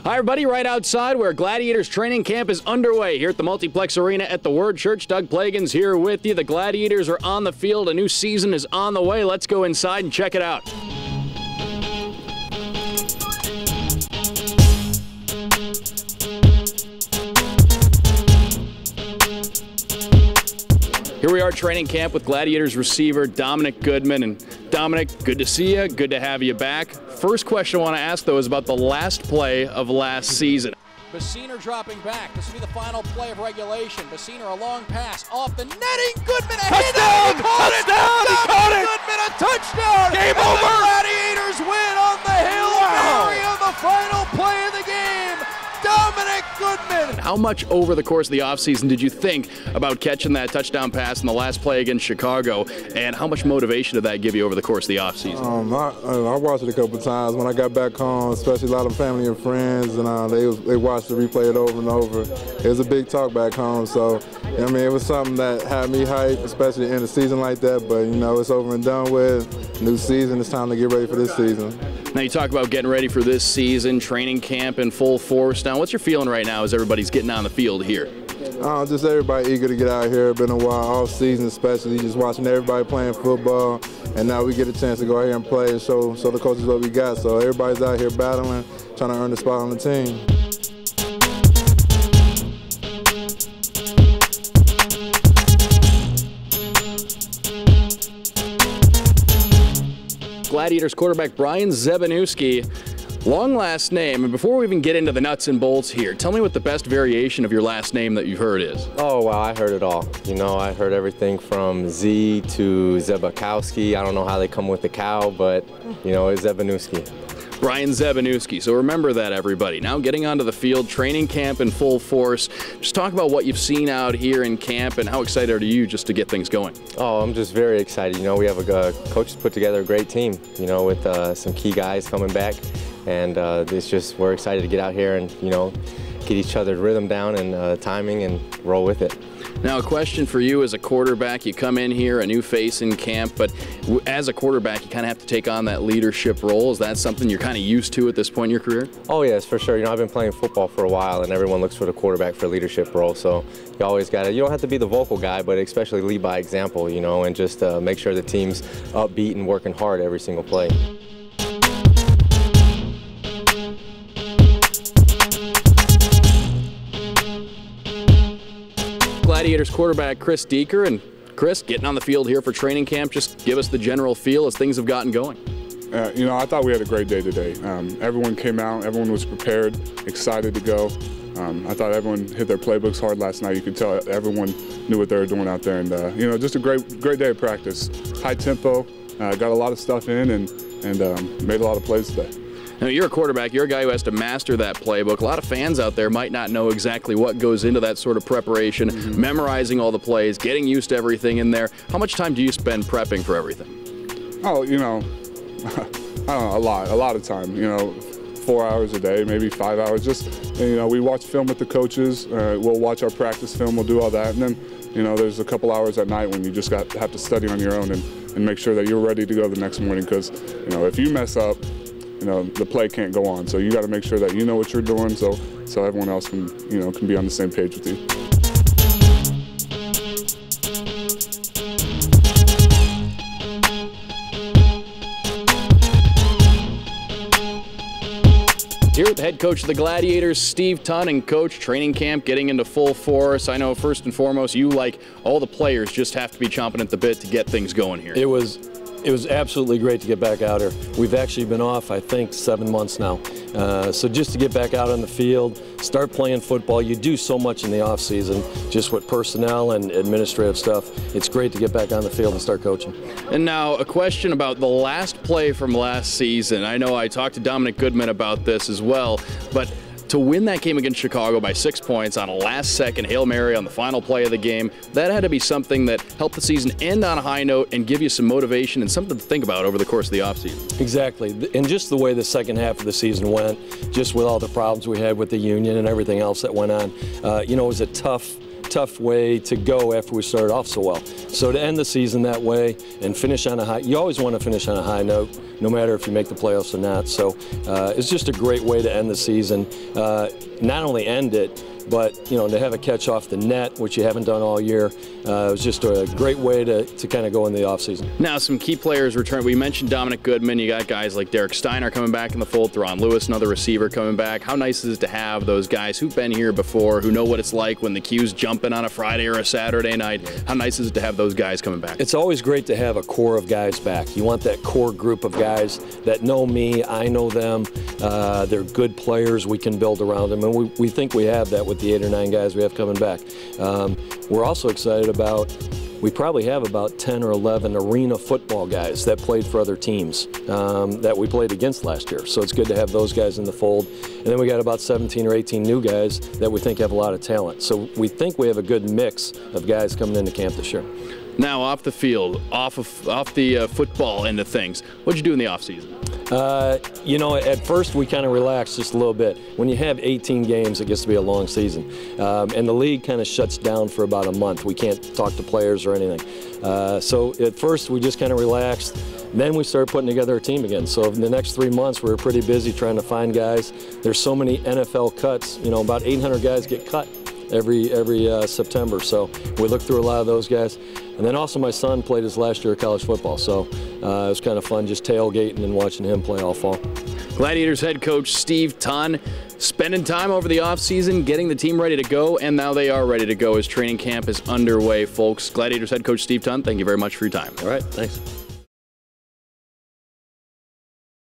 Hi, everybody. Right outside where Gladiators training camp is underway here at the Multiplex Arena at the Word Church. Doug Plagens here with you. The Gladiators are on the field. A new season is on the way. Let's go inside and check it out. Here we are, training camp with Gladiators receiver Dominic Goodman. And Dominic, good to see you. Good to have you back. First question I want to ask, though, is about the last play of last season. Bassiner dropping back. This will be the final play of regulation. Bassiner, a long pass off the netting. Goodman, a hit. Touchdown! Touchdown! He caught it! Goodman, a touchdown! Game and over! The Gladiators win on the Hail Mary of the final play of the game. Dominic Goodman. How much over the course of the offseason did you think about catching that touchdown pass in the last play against Chicago, and how much motivation did that give you over the course of the offseason? I watched it a couple times when I got back home, especially a lot of family and friends, and they watched the replay it over and over. It was a big talk back home, so I mean, it was something that had me hyped, especially in a season like that, but you know, it's over and done with. New season, it's time to get ready for this season. Now you talk about getting ready for this season, training camp in full force. Now what's your feeling right now as everybody's getting on the field here? Just everybody eager to get out here. Been a while, off season especially, just watching everybody playing football, and now we get a chance to go out here and play and show the coaches what we got. So everybody's out here battling, trying to earn a spot on the team. Gladiators quarterback Brian Zebanewski. Long last name, and before we even get into the nuts and bolts here, tell me what the best variation of your last name that you've heard is. Oh, wow, I heard it all. You know, I heard everything from Z to Zebakowski. I don't know how they come with the cow, but, you know, it's Zebanewski. Brian Zebanewski. So remember that, everybody. Now getting onto the field, training camp in full force. Just talk about what you've seen out here in camp and how excited are you just to get things going? Oh, I'm just very excited. You know, we have coaches put together a great team, you know, with some key guys coming back. And we're excited to get out here and, you know, get each other's rhythm down and timing and roll with it. Now, a question for you as a quarterback. You come in here, a new face in camp, but as a quarterback, you kind of have to take on that leadership role. Is that something you're kind of used to at this point in your career? Oh, yes, for sure. You know, I've been playing football for a while, and everyone looks for the quarterback for a leadership role. So you always got to, you don't have to be the vocal guy, but especially lead by example, you know, and just make sure the team's upbeat and working hard every single play. Gladiators quarterback Chris Deeker. And Chris, getting on the field here for training camp, just give us the general feel as things have gotten going. You know, I thought we had a great day today. Everyone came out, everyone was prepared, excited to go. I thought everyone hit their playbooks hard last night. You could tell everyone knew what they were doing out there, and you know, just a great day of practice. High tempo, got a lot of stuff in, and made a lot of plays today. Now, you're a quarterback. You're a guy who has to master that playbook. A lot of fans out there might not know exactly what goes into that sort of preparation, memorizing all the plays, getting used to everything in there. How much time do you spend prepping for everything? Oh, you know, I don't know, a lot of time. You know, 4 hours a day, maybe 5 hours. Just, you know, we watch film with the coaches. We'll watch our practice film. We'll do all that, and then, you know, there's a couple hours at night when you just have to study on your own and make sure that you're ready to go the next morning. Because, you know, if you mess up, you know, the play can't go on. So you got to make sure that you know what you're doing, so everyone else can be on the same page with you. Here with the head coach of the Gladiators, Steve Tunn, and coach, training camp getting into full force. I know first and foremost, you, like all the players, just have to be chomping at the bit to get things going here. It was absolutely great to get back out here. We've actually been off, I think, 7 months now. So just to get back out on the field, start playing football. You do so much in the off season, just with personnel and administrative stuff. It's great to get back on the field and start coaching. And now a question about the last play from last season. I know I talked to Dominic Goodman about this as well, but to win that game against Chicago by 6 points on a last-second Hail Mary on the final play of the game, that had to be something that helped the season end on a high note and give you some motivation and something to think about over the course of the offseason. Exactly, and just the way the second half of the season went, just with all the problems we had with the union and everything else that went on, you know, it was a tough tough way to go after we started off so well. So to end the season that way and finish on a high, you always want to finish on a high note, no matter if you make the playoffs or not. So it's just a great way to end the season. Not only end it, but to have a catch off the net, which you haven't done all year, it was just a great way to kind of go in the offseason. Now, some key players return. We mentioned Dominic Goodman. You got guys like Derek Steiner coming back in the fold, Theron Lewis, another receiver coming back. How nice is it to have those guys who've been here before, who know what it's like when the queue's jumping on a Friday or a Saturday night? How nice is it to have those guys coming back? It's always great to have a core of guys back. You want that core group of guys that know me, I know them, they're good players, we can build around them, and we think we have that with the 8 or 9 guys we have coming back. We're also excited about, we probably have about 10 or 11 arena football guys that played for other teams that we played against last year. So it's good to have those guys in the fold. And then we got about 17 or 18 new guys that we think have a lot of talent. So we think we have a good mix of guys coming into camp this year. Now, off the field, off the football end of things, what'd you do in the offseason? At first we kind of relaxed just a little bit. When you have 18 games, it gets to be a long season. And the league kind of shuts down for about a month. We can't talk to players or anything. So at first we just kind of relaxed. Then we started putting together a team again. So in the next 3 months, we were pretty busy trying to find guys. There's so many NFL cuts. About 800 guys get cut every September. So we looked through a lot of those guys. And then also my son played his last year of college football. So it was kind of fun just tailgating and watching him play all fall. Gladiators head coach Steve Tunn spending time over the offseason, getting the team ready to go, and now they are ready to go as training camp is underway, folks. Gladiators head coach Steve Tunn, thank you very much for your time. All right, thanks.